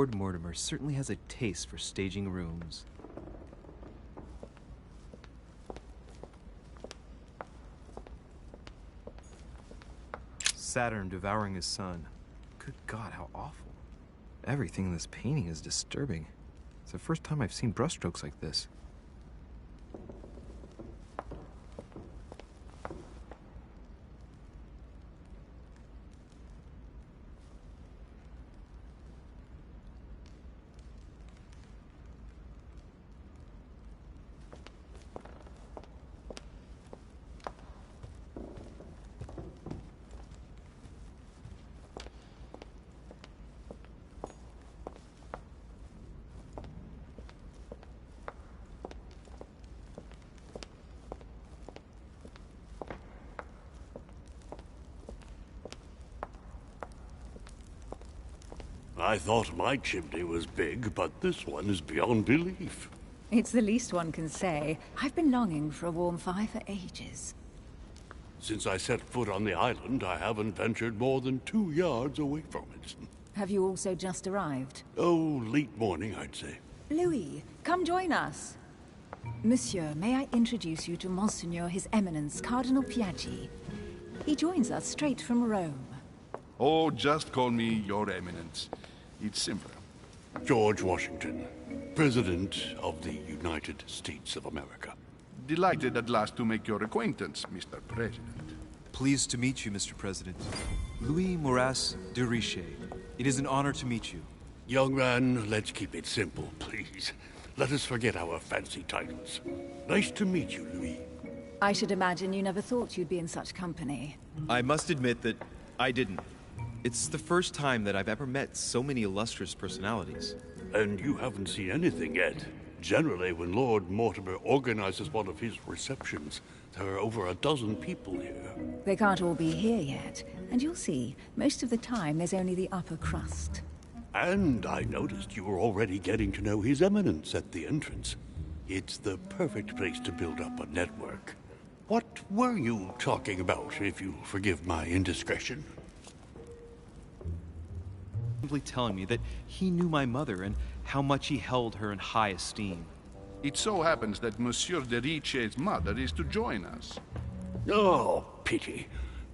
Lord Mortimer certainly has a taste for staging rooms. Saturn devouring his sun. Good God, how awful. Everything in this painting is disturbing. It's the first time I've seen brushstrokes like this. I thought my chimney was big, but this one is beyond belief. It's the least one can say. I've been longing for a warm fire for ages. Since I set foot on the island, I haven't ventured more than 2 yards away from it. Have you also just arrived? Oh, late morning, I'd say. Louis, come join us. Monsieur, may I introduce you to Monseigneur His Eminence, Cardinal Piaggi. He joins us straight from Rome. Oh, just call me Your Eminence. It's simpler. George Washington, President of the United States of America. Delighted at last to make your acquaintance, Mr. President. Pleased to meet you, Mr. President. Louis Moras de Richet. It is an honor to meet you. Young man, let's keep it simple, please. Let us forget our fancy titles. Nice to meet you, Louis. I should imagine you never thought you'd be in such company. I must admit that I didn't. It's the first time that I've ever met so many illustrious personalities. And you haven't seen anything yet. Generally, when Lord Mortimer organizes one of his receptions, there are over a dozen people here. They can't all be here yet, and you'll see, most of the time there's only the upper crust. And I noticed you were already getting to know His Eminence at the entrance. It's the perfect place to build up a network. What were you talking about, if you forgive my indiscretion? Simply telling me that he knew my mother and how much he held her in high esteem. It so happens that Monsieur de Richet's mother is to join us. Oh, pity.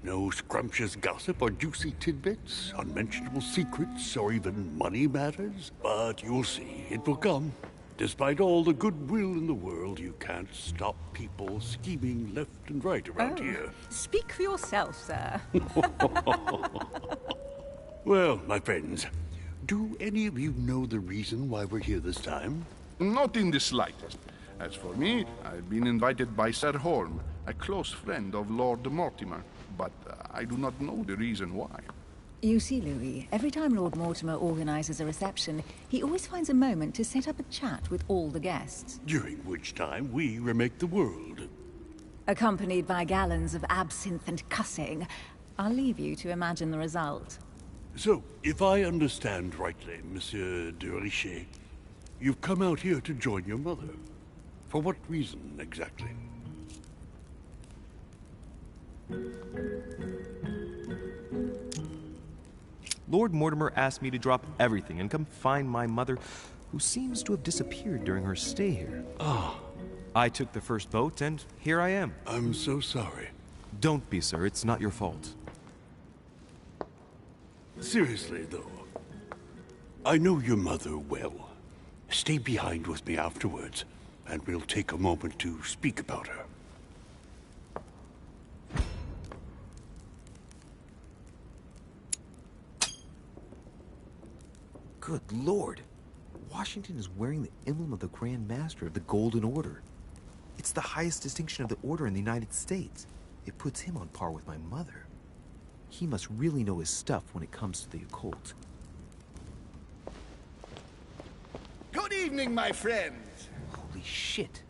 No scrumptious gossip or juicy tidbits, unmentionable secrets, or even money matters. But you'll see, it will come. Despite all the goodwill in the world, you can't stop people scheming left and right around here. Speak for yourself, sir. Well, my friends, do any of you know the reason why we're here this time? Not in the slightest. As for me, I've been invited by Sir Holm, a close friend of Lord Mortimer, but I do not know the reason why. You see, Louis, every time Lord Mortimer organizes a reception, he always finds a moment to set up a chat with all the guests. During which time we remake the world. Accompanied by gallons of absinthe and cussing. I'll leave you to imagine the result. So, if I understand rightly, Monsieur de Richet, you've come out here to join your mother. For what reason, exactly? Lord Mortimer asked me to drop everything and come find my mother, who seems to have disappeared during her stay here. Ah. I took the first boat, and here I am. I'm so sorry. Don't be, sir. It's not your fault. Seriously, though, I know your mother well. Stay behind with me afterwards, and we'll take a moment to speak about her. Good Lord. Washington is wearing the emblem of the Grand Master of the Golden Order. It's the highest distinction of the Order in the United States. It puts him on par with my mother. He must really know his stuff when it comes to the occult. Good evening, my friends. Holy shit.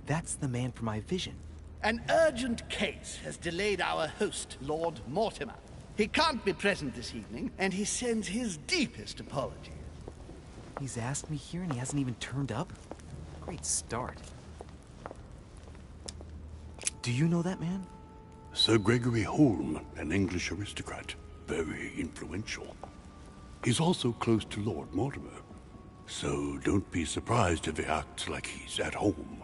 That's the man from my vision. An urgent case has delayed our host, Lord Mortimer. He can't be present this evening, and he sends his deepest apologies. He's asked me here and he hasn't even turned up? Great start. Do you know that man? Sir Gregory Holm, an English aristocrat. Very influential. He's also close to Lord Mortimer, so don't be surprised if he acts like he's at home.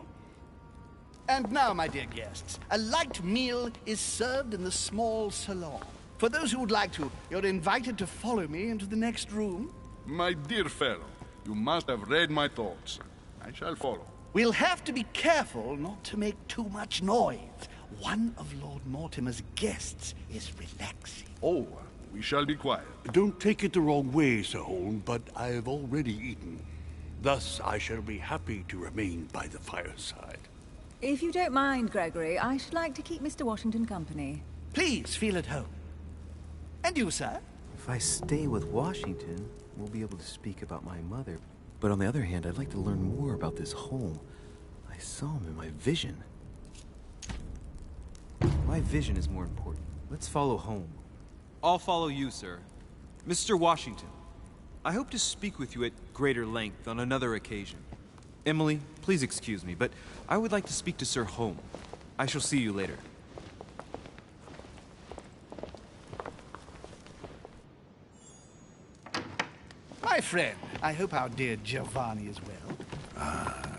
And now, my dear guests, a light meal is served in the small salon. For those who would like to, you're invited to follow me into the next room. My dear fellow, you must have read my thoughts. I shall follow. We'll have to be careful not to make too much noise. One of Lord Mortimer's guests is relaxing. Oh, we shall be quiet. Don't take it the wrong way, Sir Holm, but I have already eaten. Thus, I shall be happy to remain by the fireside. If you don't mind, Gregory, I should like to keep Mr. Washington company. Please feel at home. And you, sir? If I stay with Washington, we'll be able to speak about my mother. But on the other hand, I'd like to learn more about this home. I saw him in my vision. My vision is more important. Let's follow home. I'll follow you, sir. Mr. Washington, I hope to speak with you at greater length on another occasion. Emily, please excuse me, but I would like to speak to Sir Holm. I shall see you later. My friend, I hope our dear Giovanni is well.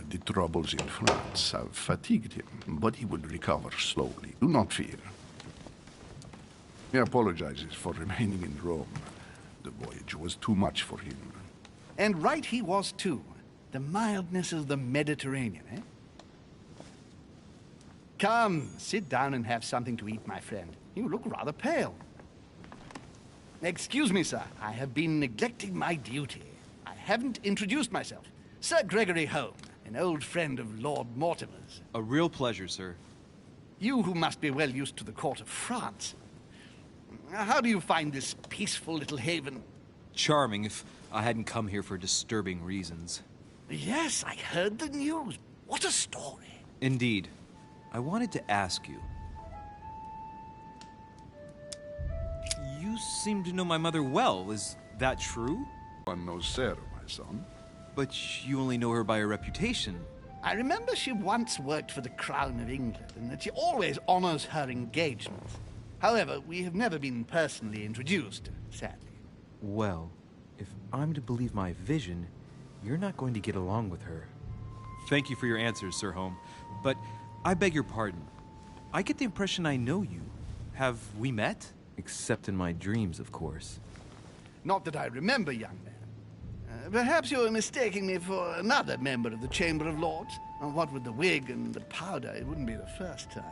The troubles in France have fatigued him, but he will recover slowly. Do not fear. He apologizes for remaining in Rome. The voyage was too much for him. And right he was, too. The mildness of the Mediterranean, eh? Come, sit down and have something to eat, my friend. You look rather pale. Excuse me, sir. I have been neglecting my duty. I haven't introduced myself. Sir Gregory Holm, an old friend of Lord Mortimer's. A real pleasure, sir. You who must be well used to the court of France. How do you find this peaceful little haven? Charming if I hadn't come here for disturbing reasons. Yes, I heard the news. What a story. Indeed. I wanted to ask you. You seem to know my mother well. Is that true? One knows Sarah, my son. But you only know her by her reputation. I remember she once worked for the Crown of England and that she always honors her engagements. However, we have never been personally introduced, sadly. Well, if I'm to believe my vision, you're not going to get along with her. Thank you for your answers, Sir Holm. But I beg your pardon. I get the impression I know you. Have we met? Except in my dreams, of course. Not that I remember, young man. Perhaps you're mistaking me for another member of the Chamber of Lords. What with the wig and the powder, it wouldn't be the first time.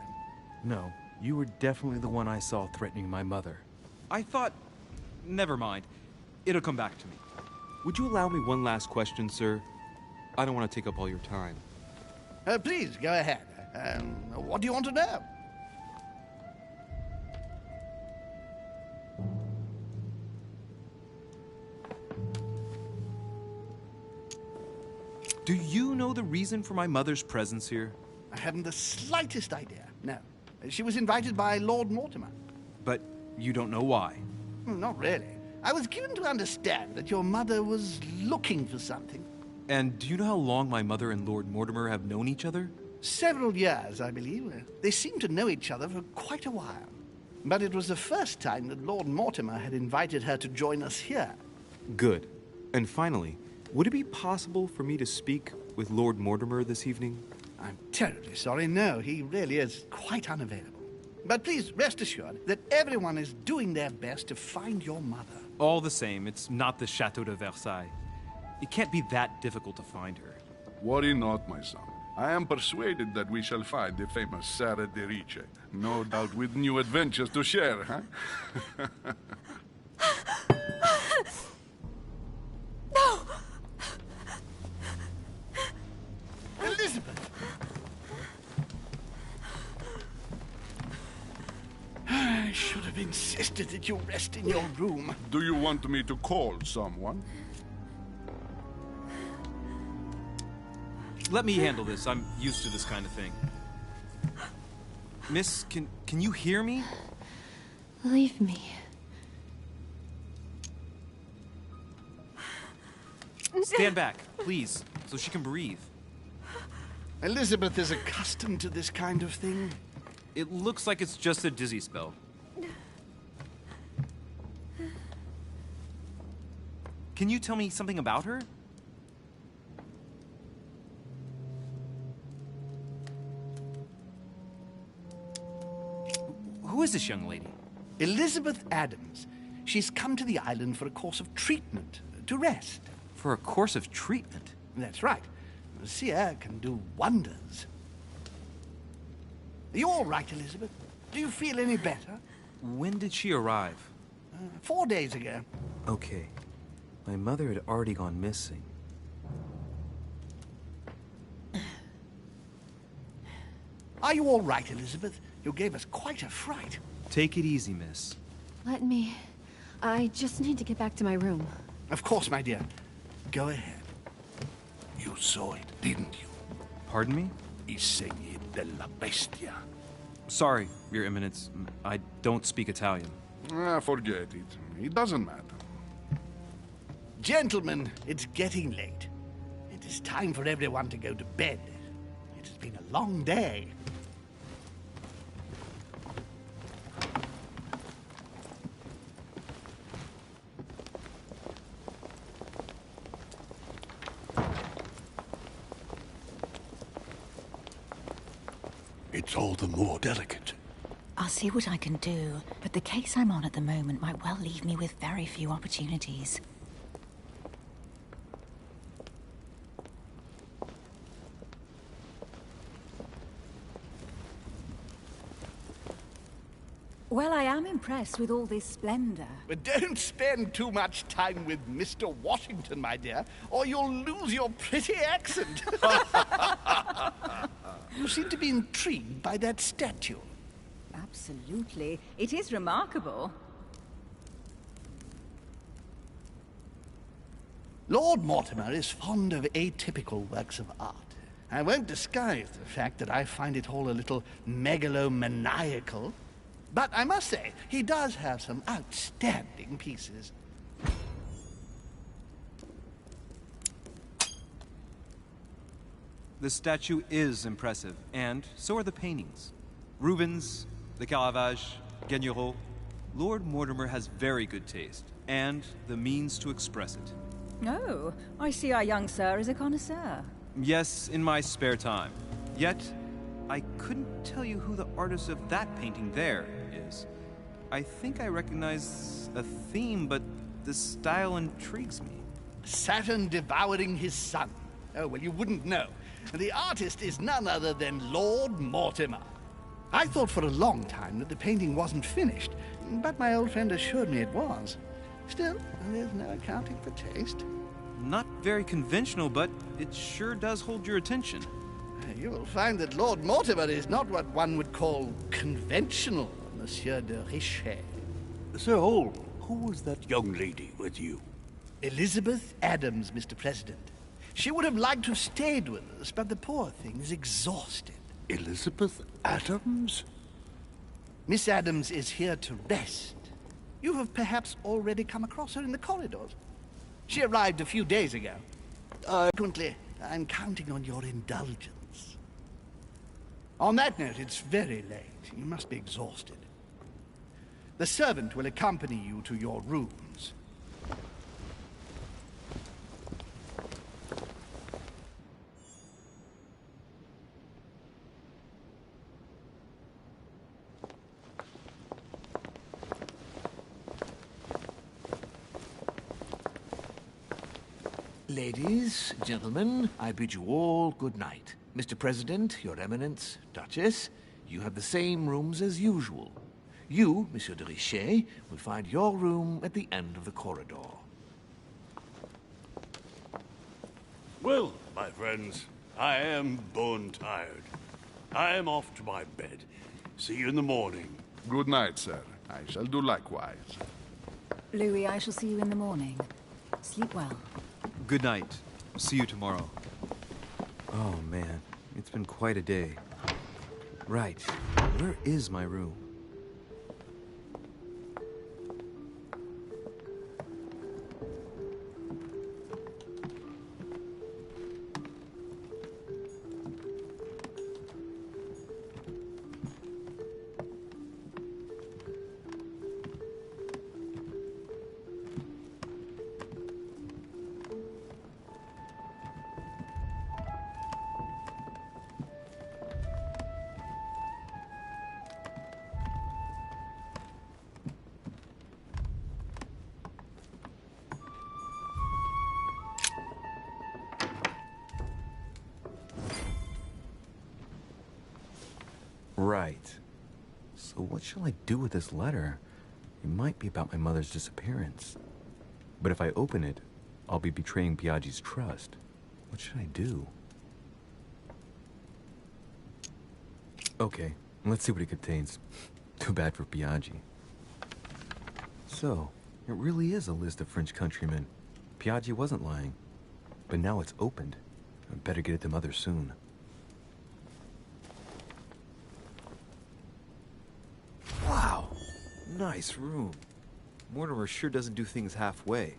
No, you were definitely the one I saw threatening my mother. I thought... Never mind. It'll come back to me. Would you allow me one last question, sir? I don't want to take up all your time. Please, go ahead. What do you want to know? Do you know the reason for my mother's presence here? I haven't the slightest idea, no. She was invited by Lord Mortimer. But you don't know why? Not really. I was given to understand that your mother was looking for something. And do you know how long my mother and Lord Mortimer have known each other? Several years, I believe. They seemed to know each other for quite a while. But it was the first time that Lord Mortimer had invited her to join us here. Good. And finally, would it be possible for me to speak with Lord Mortimer this evening? I'm terribly sorry, no, he really is quite unavailable. But please rest assured that everyone is doing their best to find your mother. All the same, it's not the Chateau de Versailles. It can't be that difficult to find her. Worry not, my son. I am persuaded that we shall find the famous Sarah de Riche. No doubt with new adventures to share, huh? No! Elizabeth! I should have insisted that you rest in your room. Do you want me to call someone? Let me handle this. I'm used to this kind of thing. Miss, can you hear me? Leave me. Stand back, please, so she can breathe. Elizabeth is accustomed to this kind of thing. It looks like it's just a dizzy spell. Can you tell me something about her? Who is this young lady? Elizabeth Adams. She's come to the island for a course of treatment, to rest. For a course of treatment? That's right. Seer can do wonders. Are you all right, Elizabeth? Do you feel any better? When did she arrive? 4 days ago. Okay. My mother had already gone missing. Are you all right, Elizabeth? You gave us quite a fright. Take it easy, miss. Let me... I just need to get back to my room. Of course, my dear. Go ahead. You saw it, didn't you? Pardon me? I segni della bestia. Sorry, Your Eminence. I don't speak Italian. Forget it. It doesn't matter. Gentlemen, it's getting late. It is time for everyone to go to bed. It has been a long day. It's all the more delicate. I'll see what I can do, but the case I'm on at the moment might well leave me with very few opportunities. Well, I am impressed with all this splendor. But don't spend too much time with Mr. Washington, my dear, or you'll lose your pretty accent. You seem to be intrigued by that statue. Absolutely. It is remarkable. Lord Mortimer is fond of atypical works of art. I won't disguise the fact that I find it all a little megalomaniacal. But I must say, he does have some outstanding pieces. The statue is impressive, and so are the paintings. Rubens, the Caravage, Guignero. Lord Mortimer has very good taste, and the means to express it. Oh, I see our young sir is a connoisseur. Yes, in my spare time. Yet, I couldn't tell you who the artist of that painting there is. I think I recognize a theme, but the style intrigues me. Saturn devouring his son. Oh, well, you wouldn't know. The artist is none other than Lord Mortimer. I thought for a long time that the painting wasn't finished, but my old friend assured me it was. Still, there's no accounting for taste. Not very conventional, but it sure does hold your attention. You will find that Lord Mortimer is not what one would call conventional, Monsieur de Richet. Sir Hall, who was that young lady with you? Elizabeth Adams, Mr. President. She would have liked to have stayed with us, but the poor thing is exhausted. Elizabeth Adams? Miss Adams is here to rest. You have perhaps already come across her in the corridors. She arrived a few days ago. Frequently, I'm counting on your indulgence. On that note, it's very late. You must be exhausted. The servant will accompany you to your rooms. Ladies, gentlemen, I bid you all good night. Mr. President, Your Eminence, Duchess, you have the same rooms as usual. You, Monsieur de Richet, will find your room at the end of the corridor. Well, my friends, I am bone tired. I am off to my bed. See you in the morning. Good night, sir. I shall do likewise. Louis, I shall see you in the morning. Sleep well. Good night. See you tomorrow. Oh, man. It's been quite a day. Right. Where is my room? Right. So what shall I do with this letter? It might be about my mother's disappearance. But if I open it, I'll be betraying Biaggi's trust. What should I do? Okay, let's see what it contains. Too bad for Biaggi. So, it really is a list of French countrymen. Biaggi wasn't lying. But now it's opened. I better get it to Mother soon. Wow! Nice room. Mortimer sure doesn't do things halfway.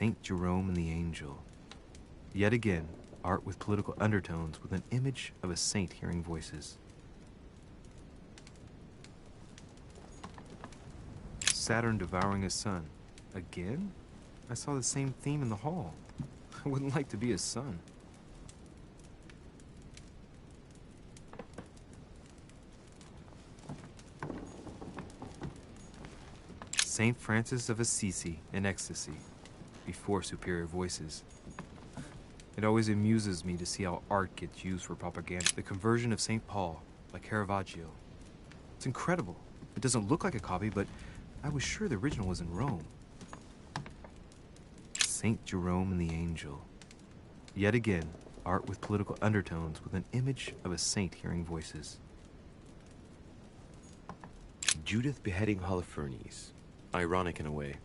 Saint Jerome and the Angel. Yet again, art with political undertones with an image of a saint hearing voices. Saturn devouring his son. Again? I saw the same theme in the hall. I wouldn't like to be his son. Saint Francis of Assisi in ecstasy, before superior voices. It always amuses me to see how art gets used for propaganda. The conversion of St. Paul by Caravaggio. It's incredible. It doesn't look like a copy, but I was sure the original was in Rome. Saint Jerome and the Angel. Yet again, art with political undertones with an image of a saint hearing voices. Judith beheading Holofernes. Ironic in a way,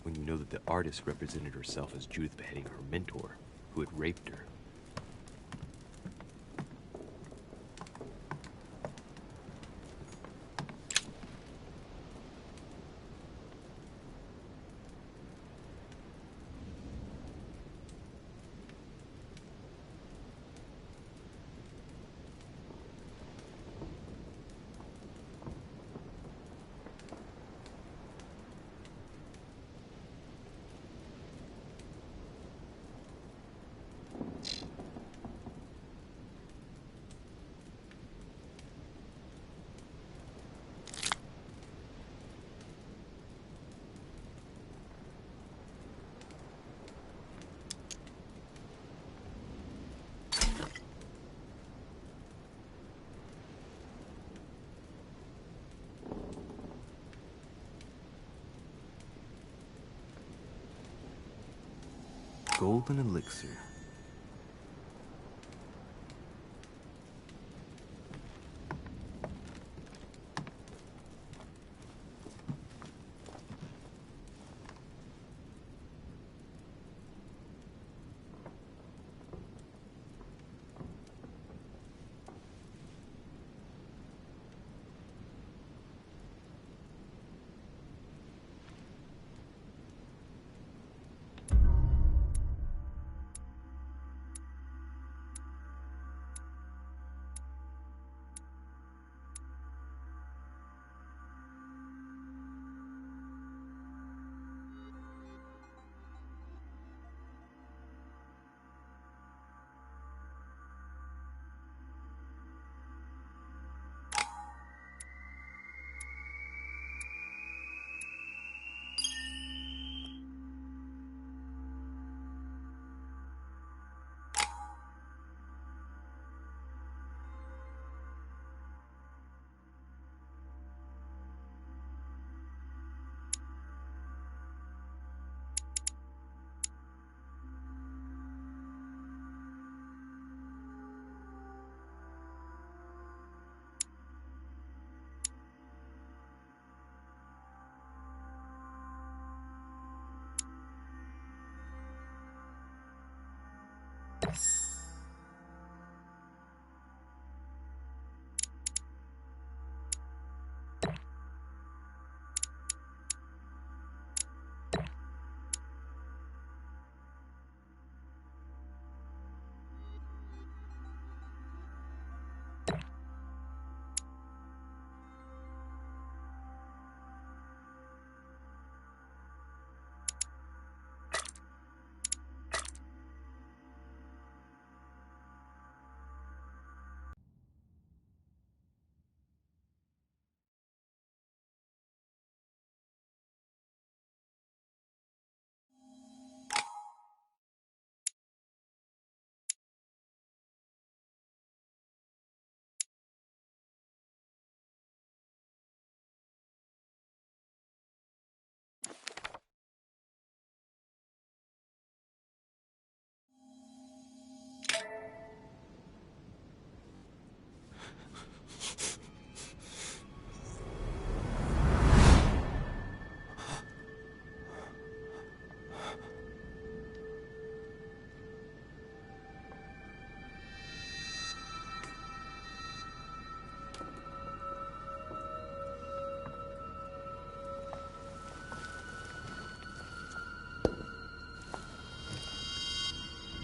when you know that the artist represented herself as Judith beheading her mentor, who had raped her. Golden elixir.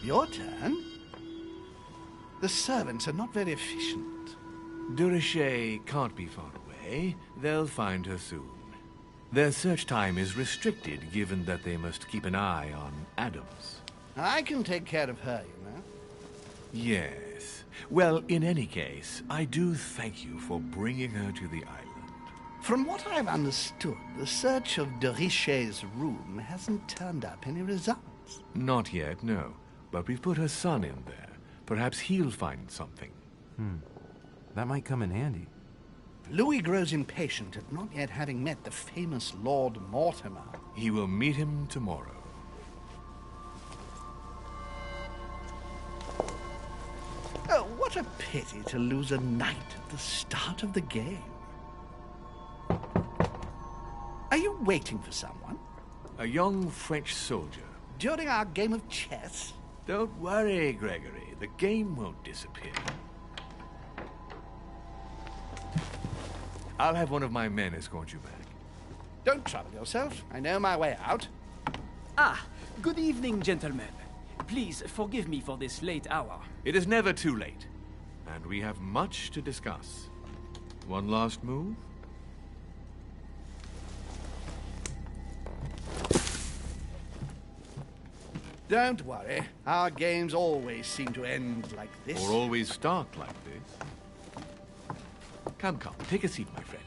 Your turn? The servants are not very efficient. De Richet can't be far away. They'll find her soon. Their search time is restricted, given that they must keep an eye on Adams. I can take care of her, you know. Yes. Well, in any case, I do thank you for bringing her to the island. From what I've understood, the search of de Richet's room hasn't turned up any results. Not yet, no. But we've put her son in there. Perhaps he'll find something. That might come in handy. Louis grows impatient at not yet having met the famous Lord Mortimer. He will meet him tomorrow. Oh, what a pity to lose a knight at the start of the game. Are you waiting for someone? A young French soldier. During our game of chess? Don't worry, Gregory. The game won't disappear. I'll have one of my men escort you back. Don't trouble yourself. I know my way out. Ah, good evening, gentlemen. Please forgive me for this late hour. It is never too late, and we have much to discuss. One last move? Don't worry. Our games always seem to end like this. Or always start like this. Come, take a seat, my friend.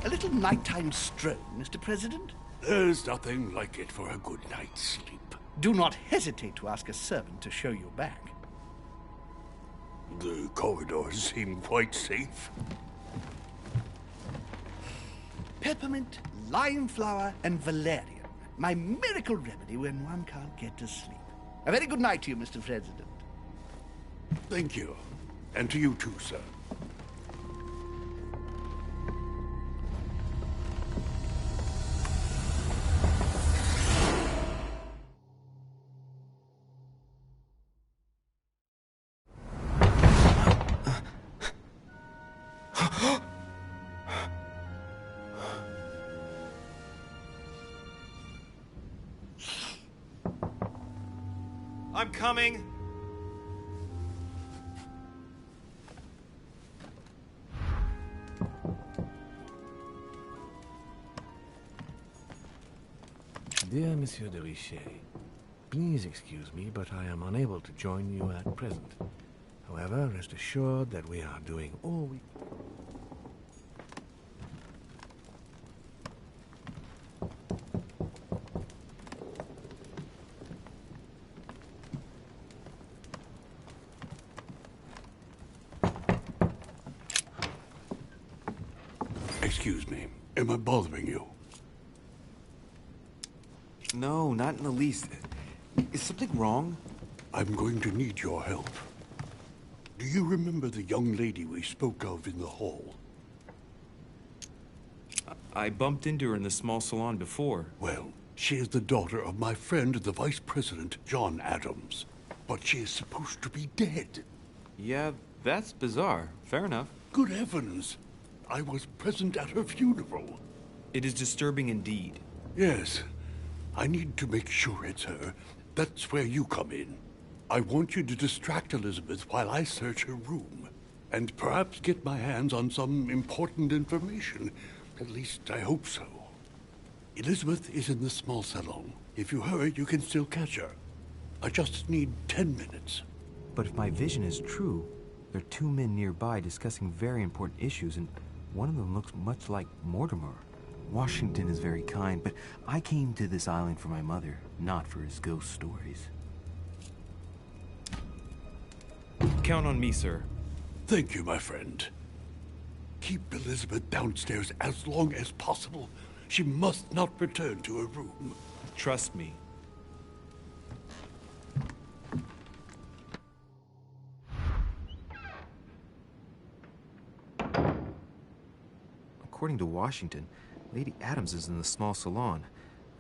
A little nighttime stroll, Mr. President? There's nothing like it for a good night's sleep. Do not hesitate to ask a servant to show you back. The corridors seem quite safe. Peppermint, lime flower, and valerian. My miracle remedy when one can't get to sleep. A very good night to you, Mr. President. Thank you. And to you too, sir. I'm coming. Dear Monsieur de Richet, please excuse me, but I am unable to join you at present. However, rest assured that we are doing all we... excuse me. Am I bothering you? No, not in the least. Is something wrong? I'm going to need your help. Do you remember the young lady we spoke of in the hall? I bumped into her in the small salon before. Well, she is the daughter of my friend, the Vice President, John Adams. But she is supposed to be dead. Yeah, that's bizarre. Fair enough. Good heavens! I was present at her funeral. It is disturbing indeed. Yes. I need to make sure it's her. That's where you come in. I want you to distract Elizabeth while I search her room. And perhaps get my hands on some important information. At least, I hope so. Elizabeth is in the small salon. If you hurry, you can still catch her. I just need 10 minutes. But if my vision is true, there are two men nearby discussing very important issues, and one of them looks much like Mortimer. Washington is very kind, but I came to this island for my mother, not for his ghost stories. Count on me, sir. Thank you, my friend. Keep Elizabeth downstairs as long as possible. She must not return to her room. Trust me. According to Washington, Lady Adams is in the small salon.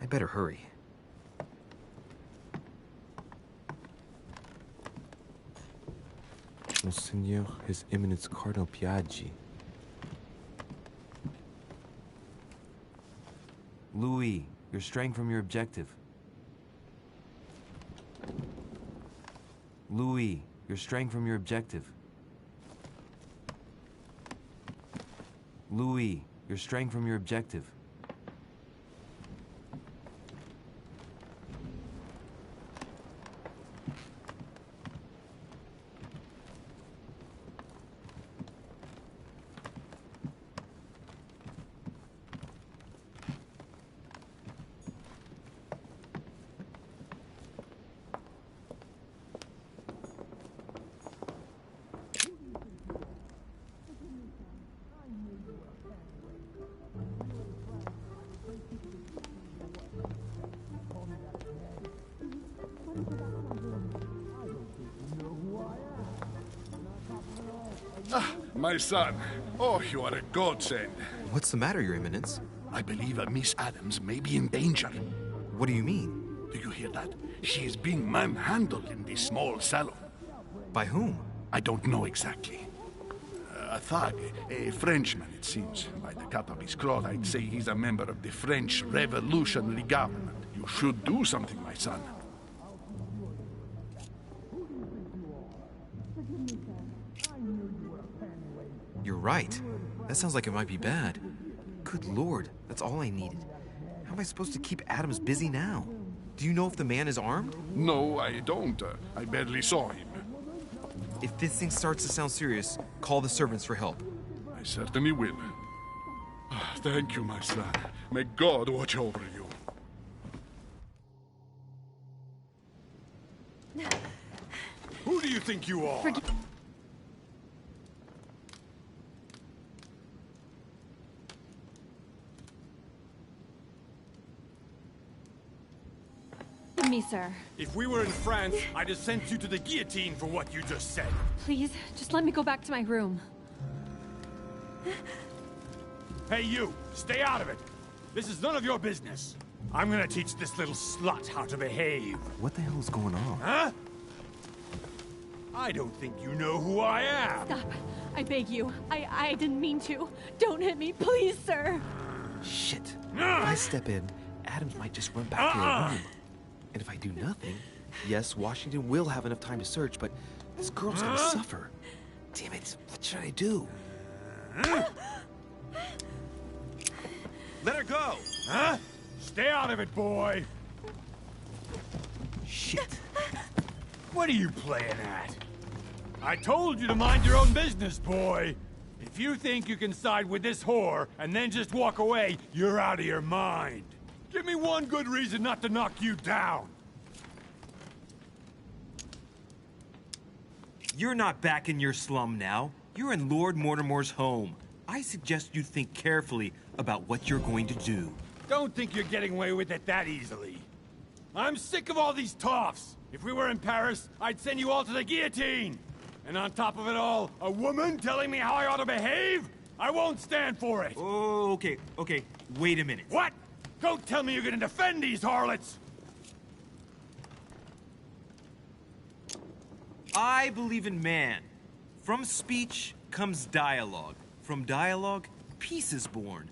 I better hurry. Monseigneur, His Eminence Cardinal Piaggi. Louis, you're straying from your objective. Louis, you're straying from your objective. Louis, you're straying from your objective. My son. Oh, you are a godsend. What's the matter, Your Eminence? I believe Miss Adams may be in danger. What do you mean? Do you hear that? She is being manhandled in this small salon. By whom? I don't know exactly. A thug, a Frenchman, it seems. By the cut of his cloth, I'd say he's a member of the French Revolutionary Government. You should do something, my son. You're right. That sounds like it might be bad. Good Lord, that's all I needed. How am I supposed to keep Adams busy now? Do you know if the man is armed? No, I don't. I barely saw him. If this thing starts to sound serious, call the servants for help. I certainly will. Thank you, my son. May God watch over you. Who do you think you are? Me, sir. If we were in France, I'd have sent you to the guillotine for what you just said. Please, just let me go back to my room. Hey, you! Stay out of it! This is none of your business. I'm gonna teach this little slut how to behave. What the hell is going on? Huh? I don't think you know who I am. Stop. I beg you. I didn't mean to. Don't hit me, please, sir. Shit. If I step in, Adams might just run back to her room. And if I do nothing, yes, Washington will have enough time to search, but this girl's gonna suffer. Damn it, what should I do? Let her go! Huh? Stay out of it, boy! Shit. What are you playing at? I told you to mind your own business, boy! If you think you can side with this whore and then just walk away, you're out of your mind. Give me one good reason not to knock you down. You're not back in your slum now. You're in Lord Mortimer's home. I suggest you think carefully about what you're going to do. Don't think you're getting away with it that easily. I'm sick of all these toffs. If we were in Paris, I'd send you all to the guillotine. And on top of it all, a woman telling me how I ought to behave? I won't stand for it. Oh, okay. Wait a minute. What? Don't tell me you're gonna defend these harlots! I believe in man. From speech comes dialogue. From dialogue, peace is born.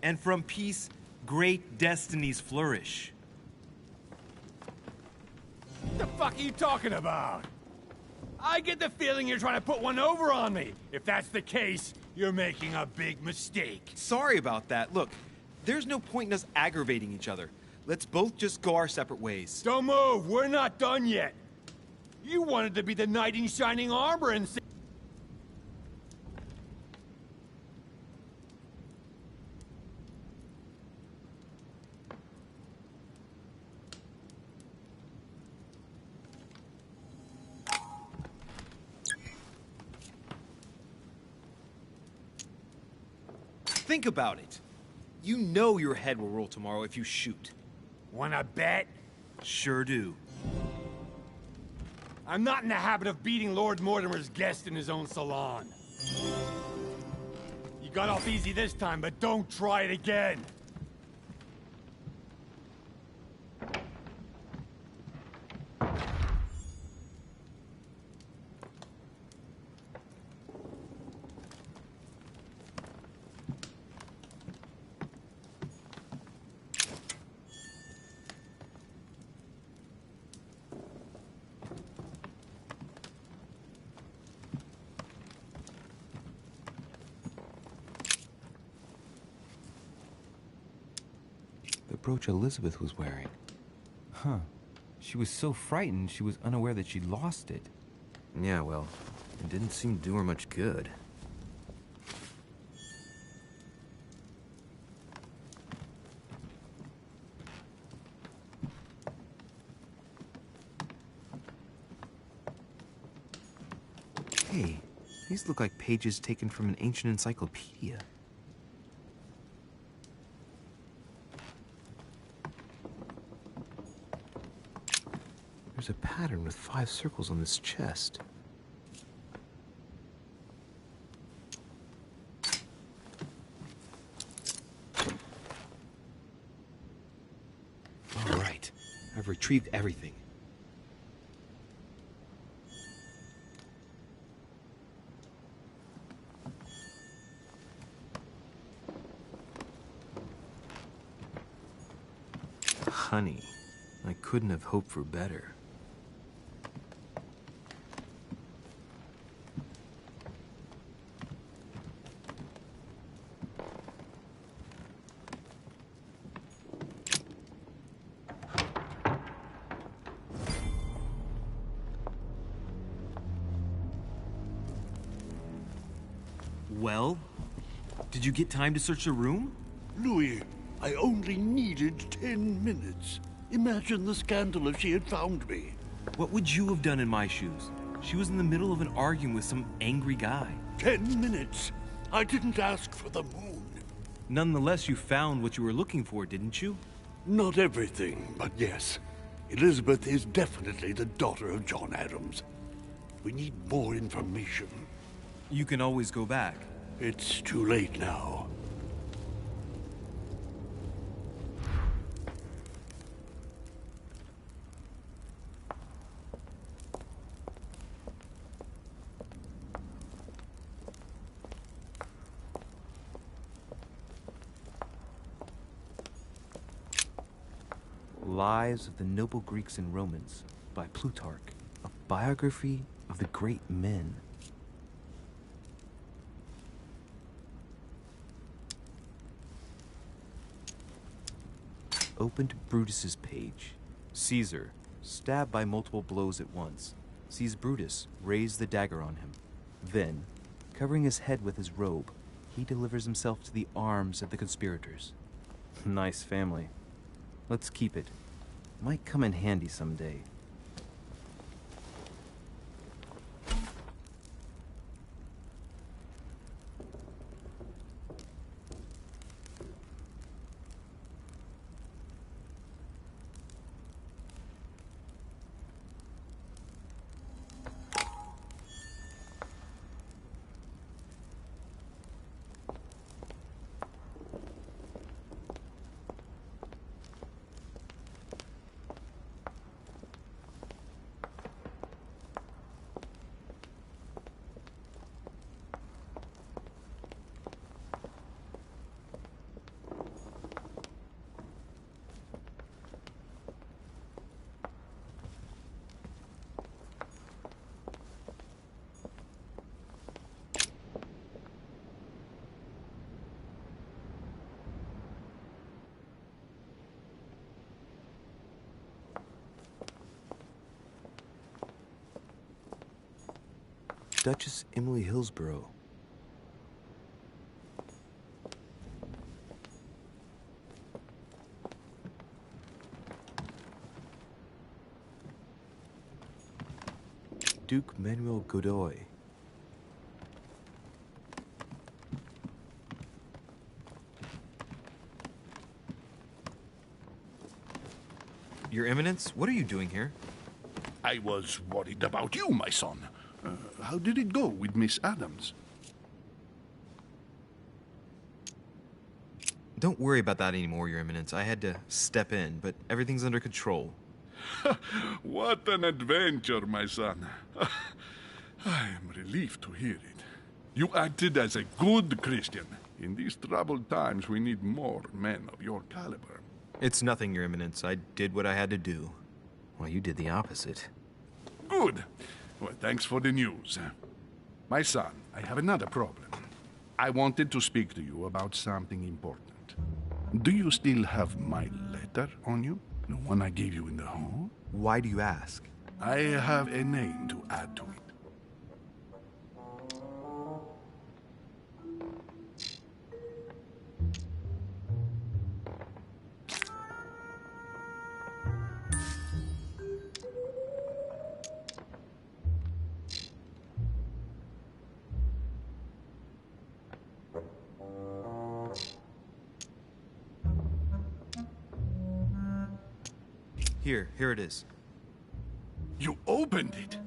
And from peace, great destinies flourish. What the fuck are you talking about? I get the feeling you're trying to put one over on me. If that's the case, you're making a big mistake. Sorry about that. Look, there's no point in us aggravating each other. Let's both just go our separate ways. Don't move. We're not done yet. You wanted to be the knight in shining armor and say... Think about it. You know your head will roll tomorrow if you shoot. Wanna bet? Sure do. I'm not in the habit of beating Lord Mortimer's guest in his own salon. You got off easy this time, but don't try it again. The brooch Elizabeth was wearing. Huh. She was so frightened she was unaware that she'd lost it. Yeah, well, it didn't seem to do her much good. Hey, these look like pages taken from an ancient encyclopedia. There's a pattern with 5 circles on this chest. All right, I've retrieved everything. Honey, I couldn't have hoped for better. Well, did you get time to search the room? Louis, I only needed 10 minutes. Imagine the scandal if she had found me. What would you have done in my shoes? She was in the middle of an argument with some angry guy. 10 minutes? I didn't ask for the moon. Nonetheless, you found what you were looking for, didn't you? Not everything, but yes. Elizabeth is definitely the daughter of John Adams. We need more information. You can always go back. It's too late now. Lives of the Noble Greeks and Romans by Plutarch, a biography of the great men. Open to Brutus's page. Caesar, stabbed by multiple blows at once, sees Brutus raise the dagger on him. Then, covering his head with his robe, he delivers himself to the arms of the conspirators. Nice family. Let's keep it. Might come in handy someday. Duchess Emily Hillsborough. Duke Manuel Godoy. Your Eminence, what are you doing here? I was worried about you, my son. How did it go with Miss Adams? Don't worry about that anymore, Your Eminence. I had to step in, but everything's under control. What an adventure, my son. I am relieved to hear it. You acted as a good Christian. In these troubled times, we need more men of your caliber. It's nothing, Your Eminence. I did what I had to do. Well, you did the opposite. Good. Well, thanks for the news. My son, I have another problem. I wanted to speak to you about something important. Do you still have my letter on you? The one I gave you in the hall? Why do you ask? I have a name to add to it. Here it is. You opened it?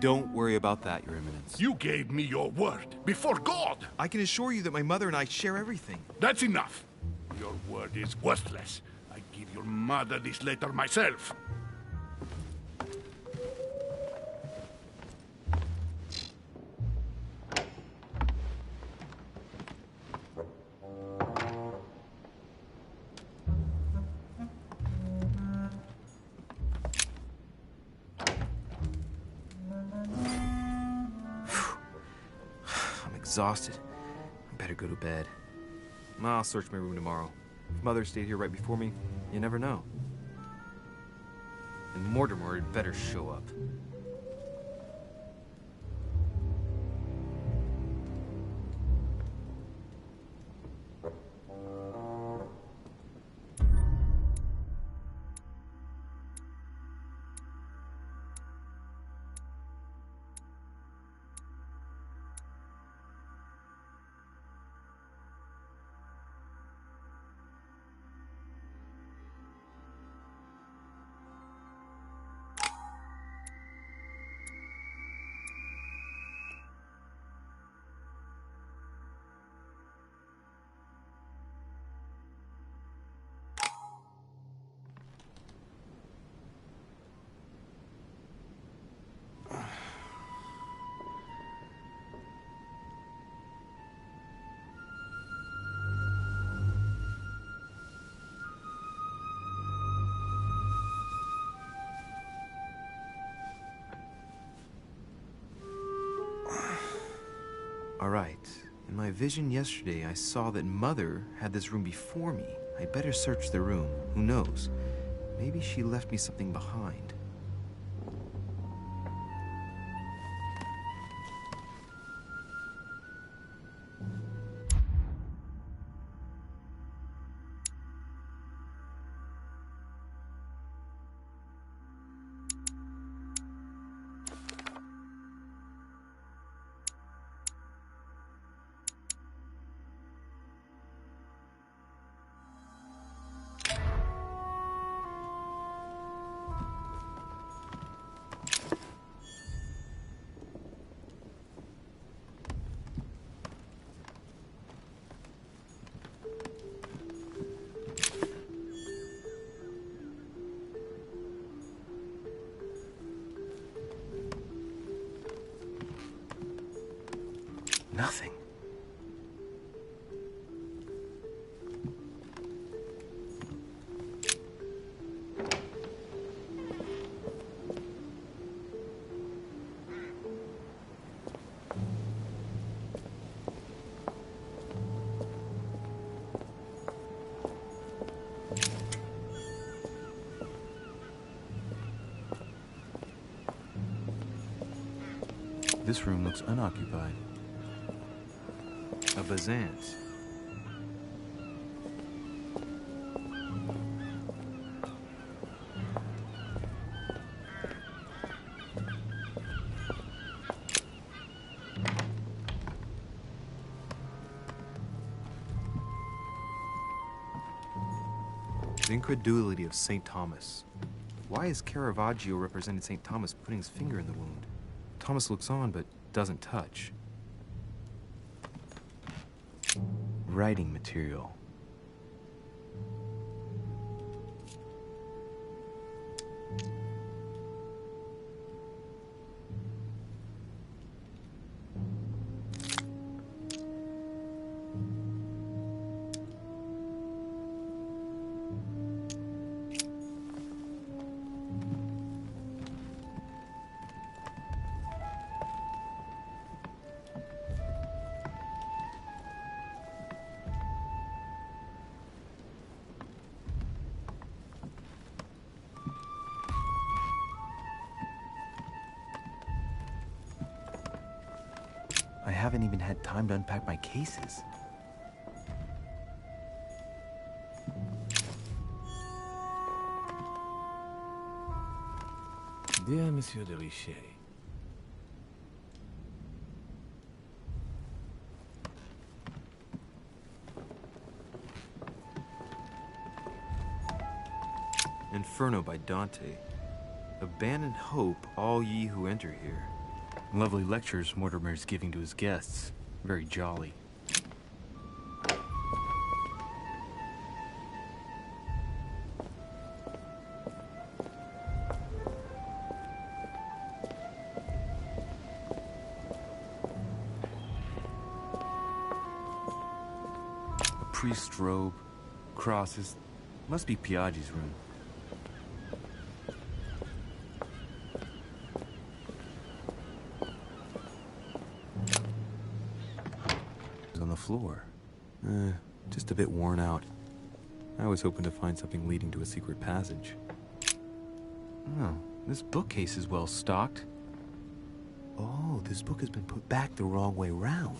Don't worry about that, Your Eminence. You gave me your word, before God! I can assure you that my mother and I share everything. That's enough. Your word is worthless. I give your mother this letter myself. Exhausted. I better go to bed. I'll search my room tomorrow. If Mother stayed here right before me, you never know. And Mortimer had better show up. All right. In my vision yesterday, I saw that Mother had this room before me. I'd better search the room. Who knows? Maybe she left me something behind. Nothing. This room looks unoccupied. A Byzance. The incredulity of St. Thomas. Why is Caravaggio represented St. Thomas putting his finger in the wound? Thomas looks on, but doesn't touch. Writing material. I haven't even had time to unpack my cases. Dear Monsieur de Richet, Inferno by Dante. Abandon hope, all ye who enter here. Lovely lectures Mortimer's giving to his guests. Very jolly. A priest's robe, crosses. Must be Piaggi's room. On the floor. Just a bit worn out. I was hoping to find something leading to a secret passage. Oh, this bookcase is well stocked. Oh, this book has been put back the wrong way round.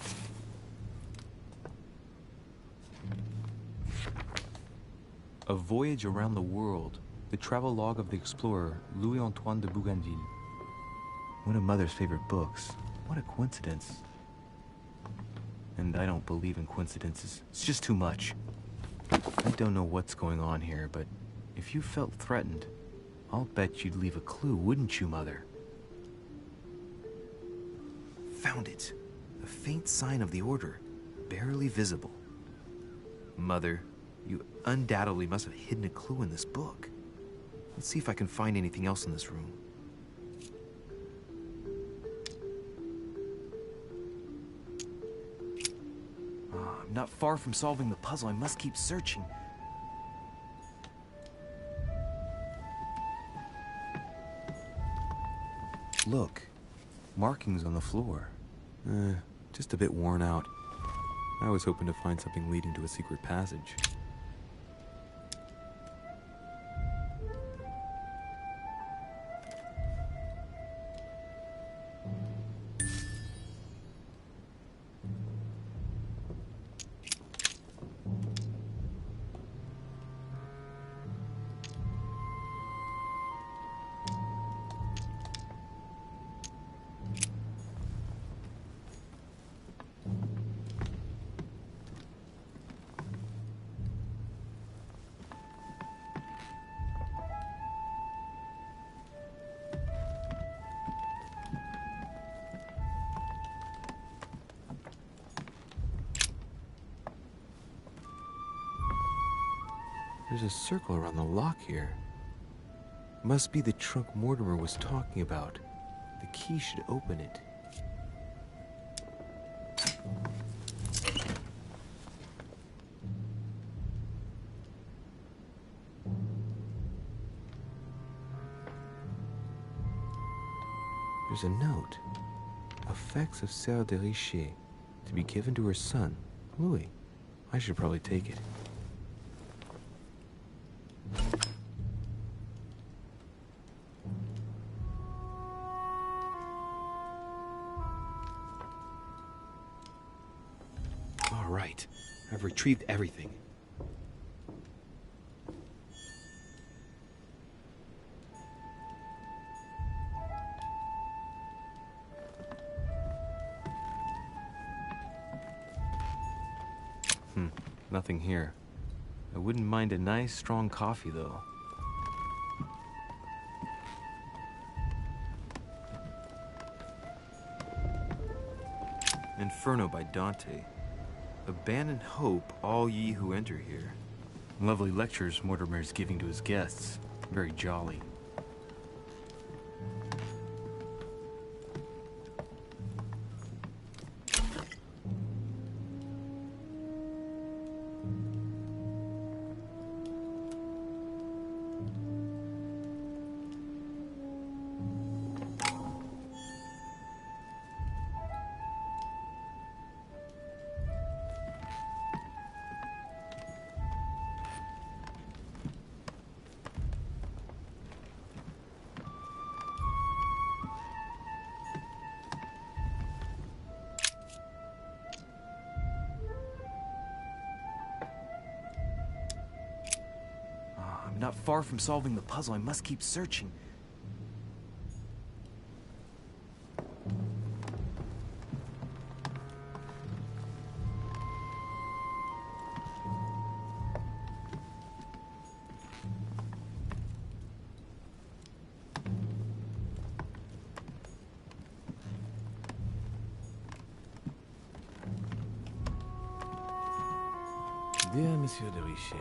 A Voyage Around the World. The travelogue of the explorer, Louis-Antoine de Bougainville. One of Mother's favorite books. What a coincidence. And I don't believe in coincidences. It's just too much. I don't know what's going on here, but if you felt threatened, I'll bet you'd leave a clue, wouldn't you, Mother? Found it. A faint sign of the order, barely visible. Mother, you undoubtedly must have hidden a clue in this book. Let's see if I can find anything else in this room. I'm not far from solving the puzzle. I must keep searching. Look, markings on the floor. Just a bit worn out. I was hoping to find something leading to a secret passage. There's a circle around the lock here. Must be the trunk Mortimer was talking about. The key should open it. There's a note. Effects of Sœur de Richet, to be given to her son, Louis. I should probably take it. All right. I've retrieved everything. Nothing here. I wouldn't mind a nice, strong coffee, though. Inferno by Dante. Abandon hope, all ye who enter here. Lovely lectures Mortimer's giving to his guests. Very jolly. I'm not far from solving the puzzle. I must keep searching. Dear Monsieur de Richet,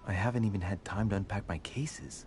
I haven't even had time to unpack my cases.